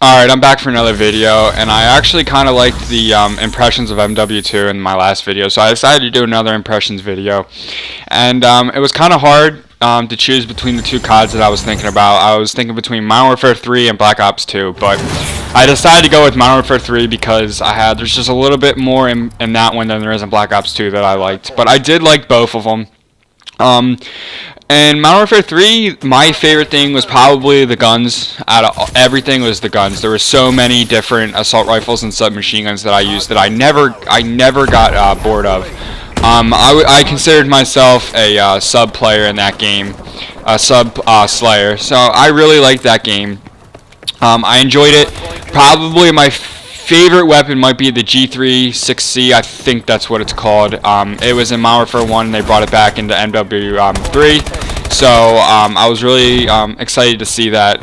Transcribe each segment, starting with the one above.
Alright, I'm back for another video, and I actually kind of liked the impressions of Mw3 in my last video, so I decided to do another impressions video. And it was kind of hard to choose between the two CODs that I was thinking about. I was thinking between Modern Warfare 3 and Black Ops 2, but I decided to go with Modern Warfare 3 because there's just a little bit more in that one than there is in Black Ops 2 that I liked. But I did like both of them. And Modern Warfare 3, my favorite thing was probably the guns. Out of everything was the guns. There were so many different assault rifles and submachine guns that I used that I never got bored of. I considered myself a sub player in that game, a sub slayer. So I really liked that game. I enjoyed it. Probably my favorite weapon might be the G3 6C. I think that's what it's called. It was in Modern Warfare 1. They brought it back into MW3. So I was really excited to see that.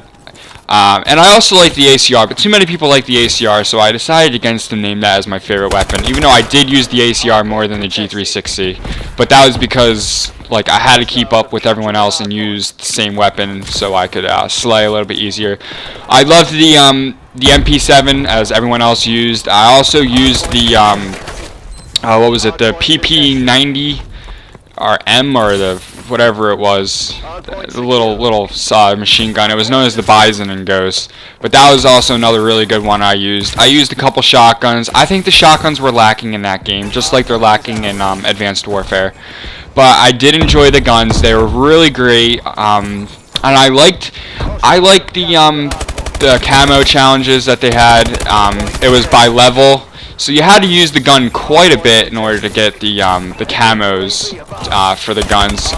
And I also like the ACR, but too many people like the ACR, so I decided against to name that as my favorite weapon, even though I did use the ACR more than the G3 6C. But that was because I had to keep up with everyone else and use the same weapon so I could slay a little bit easier. I loved the MP7 as everyone else used. I also used the what was it, the PP90 or M, or the whatever it was, the little machine gun. It was known as the Bison and Ghost, but that was also another really good one I used. I used a couple shotguns. I think the shotguns were lacking in that game, just like they're lacking in Advanced Warfare. But I did enjoy the guns. They were really great. And I liked the camo challenges that they had. It was by level, so you had to use the gun quite a bit in order to get the camos for the guns.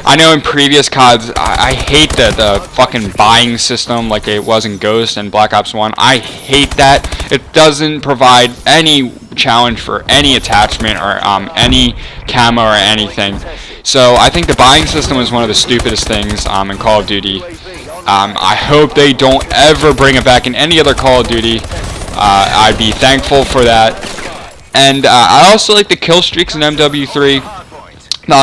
I know in previous CODs, I hate the fucking buying system like it was in Ghost and Black Ops 1. I hate that. It doesn't provide any challenge for any attachment or any camo or anything. So I think the buying system is one of the stupidest things in Call of Duty. I hope they don't ever bring it back in any other Call of Duty. I'd be thankful for that. And I also like the kill streaks in MW3.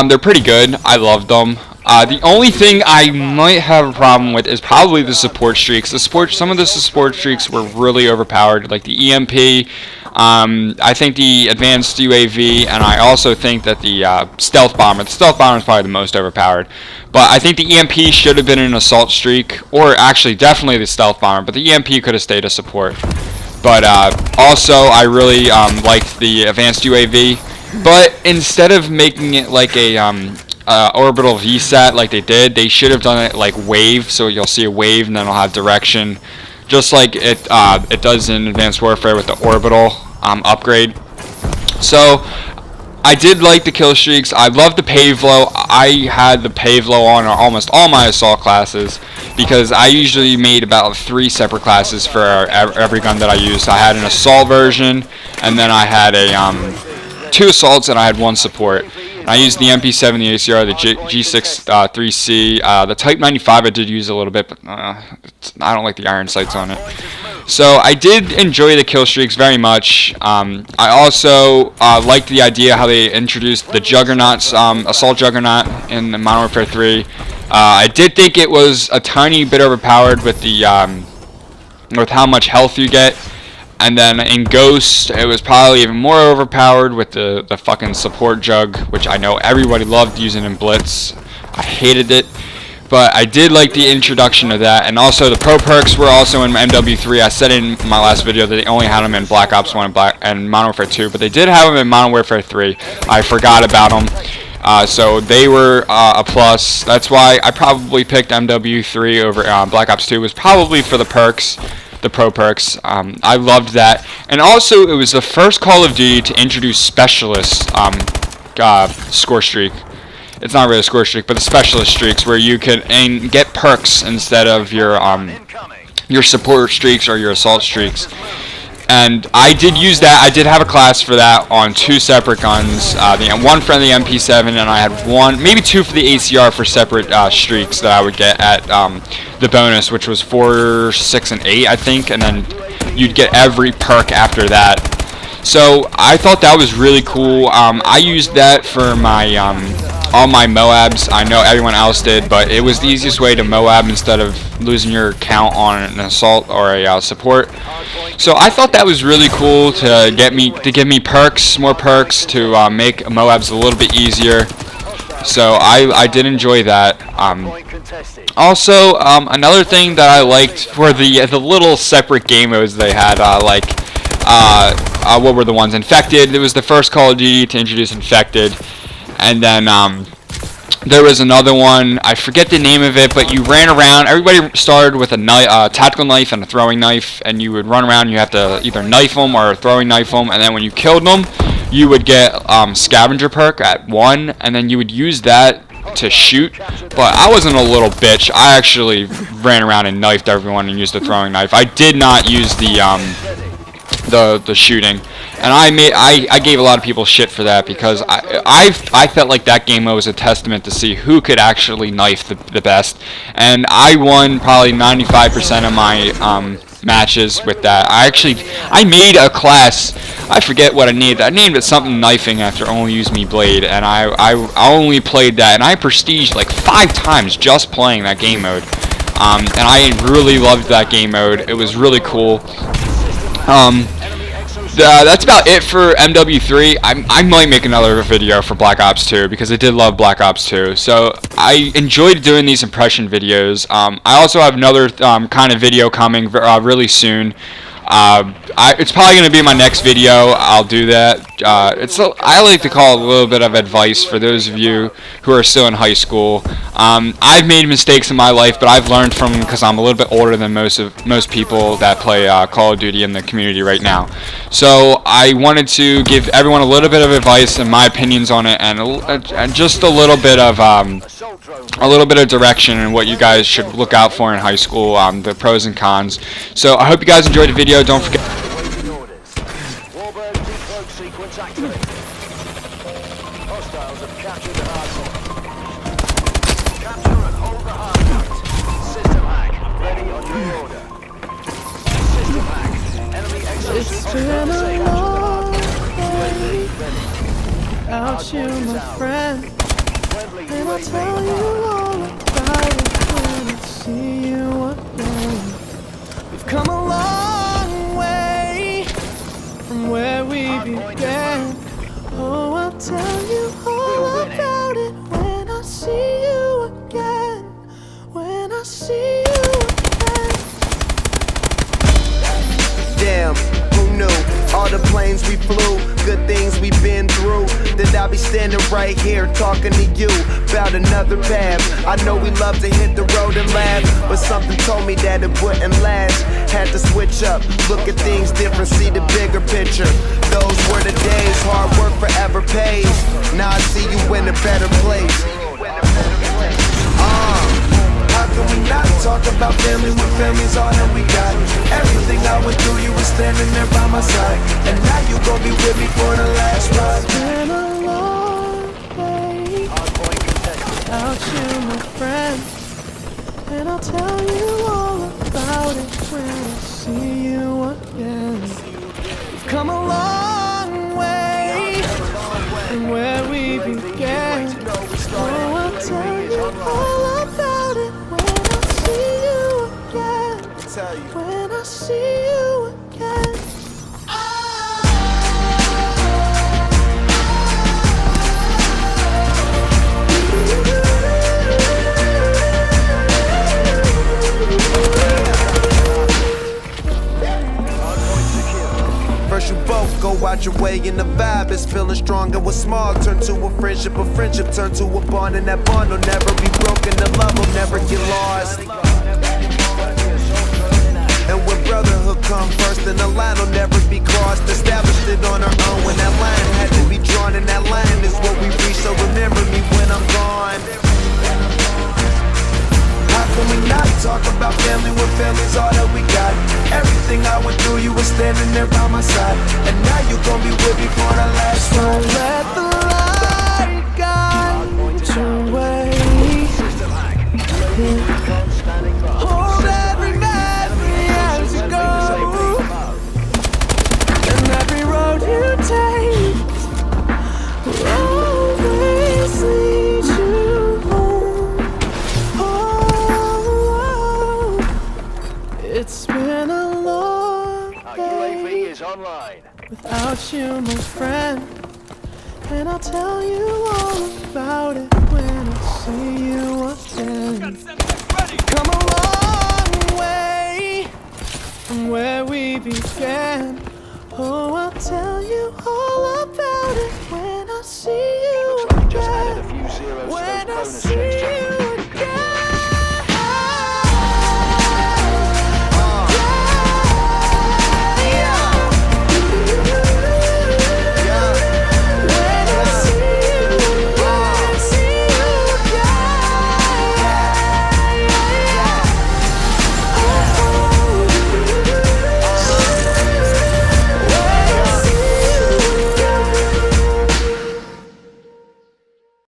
They're pretty good. I love them. The only thing I might have a problem with is probably the support streaks. Some of the support streaks were really overpowered, like the EMP. I think the advanced UAV, and I also think that the stealth bomber. The stealth bomber is probably the most overpowered. But I think the EMP should have been an assault streak, or actually definitely the stealth bomber. But the EMP could have stayed a support. But also, I really liked the advanced UAV. But instead of making it like a orbital VSAT like they did, they should have done it like wave. So you'll see a wave and then it'll have direction, just like it does in Advanced Warfare with the orbital upgrade. So I did like the kill streaks. I love the Pavlo. I had the Pavlo on almost all my assault classes because I usually made about 3 separate classes for every gun that I used. I had an assault version, and then I had a 2 assaults, and I had 1 support. And I used the MP7, the ACR, the G6 3C, the Type 95 I did use a little bit, but I don't like the iron sights on it. So I did enjoy the kill streaks very much. I also liked the idea how they introduced the Juggernauts, Assault Juggernaut in Modern Warfare 3. I did think it was a tiny bit overpowered with the with how much health you get. And then in Ghost, it was probably even more overpowered with the fucking support jug, which I know everybody loved using in Blitz. I hated it. But I did like the introduction of that. And also the pro perks were also in MW3. I said in my last video that they only had them in Black Ops 1 and Modern Warfare 2. But they did have them in Modern Warfare 3. I forgot about them. So they were a plus. That's why I probably picked MW3 over Black Ops 2. Was probably for the perks. The pro perks. I loved that. And also it was the first Call of Duty to introduce specialist score streak. It's not really a score streak, but the specialist streaks where you can get perks instead of your support streaks or your assault streaks. And I did use that. I did have a class for that on 2 separate guns. One for the MP7, and I had maybe 2 for the ACR for separate streaks that I would get at the bonus, which was 4, 6, and 8, I think. And then you'd get every perk after that. So I thought that was really cool. I used that for my all my Moabs. I know everyone else did, but it was the easiest way to Moab instead of losing your account on an assault or a support. So I thought that was really cool to give me perks, more perks to make Moabs a little bit easier. So I did enjoy that. Also, another thing that I liked for the little separate game modes they had, what were the ones? Infected. It was the first Call of Duty to introduce Infected, and then there was another one. I forget the name of it, but you ran around. Everybody started with a tactical knife and a throwing knife, and you would run around. You have to either knife them or throwing knife them, and then when you killed them, you would get scavenger perk at 1, and then you would use that to shoot. But I wasn't a little bitch. I actually ran around and knifed everyone and used the throwing knife. I did not use the shooting, and I gave a lot of people shit for that because I felt like that game mode was a testament to see who could actually knife the best, and I won probably 95% of my matches with that. I made a class. I forget what I named. I named it something knifing after Only Use Me Blade, and I only played that, and I prestiged like 5 times just playing that game mode. And I really loved that game mode. It was really cool. That's about it for MW3. I might make another video for Black Ops 2 because I did love Black Ops 2. So I enjoyed doing these impression videos. I also have another kind of video coming really soon. It's probably going to be my next video. I'll do that. I like to call it a little bit of advice for those of you who are still in high school. I've made mistakes in my life, but I've learned from them because I'm a little bit older than most people that play Call of Duty in the community right now. So I wanted to give everyone a little bit of advice and my opinions on it, and just a little bit of direction and what you guys should look out for in high school, the pros and cons. So I hope you guys enjoyed the video. Don't forget. It's been a long day without you, my friend, and I'll tell you all about it when I see you again. We've come a long way from where we began. Oh, I'll tell you all about it when I see you again. When I see you again. Damn, who knew? All the planes we flew, good things we've been through. That I'll be standing right here talking to you about another path. I know we love to hit the road and laugh, but something told me that it wouldn't last. Had to switch up, look at things different, see the bigger picture. Those were the days, hard work forever pays. Now I see you in a better place. How can we not talk about family when family's all that we got? Everything I went through, you were standing there by my side, and now you gon' be with me for the last ride. It's been a long day without you, my friend, and I'll tell you all about it when I see you again. We've come a long way from where we began. Oh, I'll tell you all about it when I see you again. First you both go out your way and the vibe is feeling strong. And what's small turn to a friendship turn to a bond, and that bond will never be broken. The love will never get lost. And when brotherhood come first, then the line will never be crossed. Established it on our own when that line had to be drawn, and that line is what we reach. So remember me when I'm gone. How can we not talk about family when family's all that we got? Everything I went through, you were standing there by my side, and now you gon' be with me for the last ride. Let the light guide your way. Hold every memory as you go, and every road you take will always lead is online. without you, my friend. And I'll tell you all about it when I see you again. Come a long way from where we began.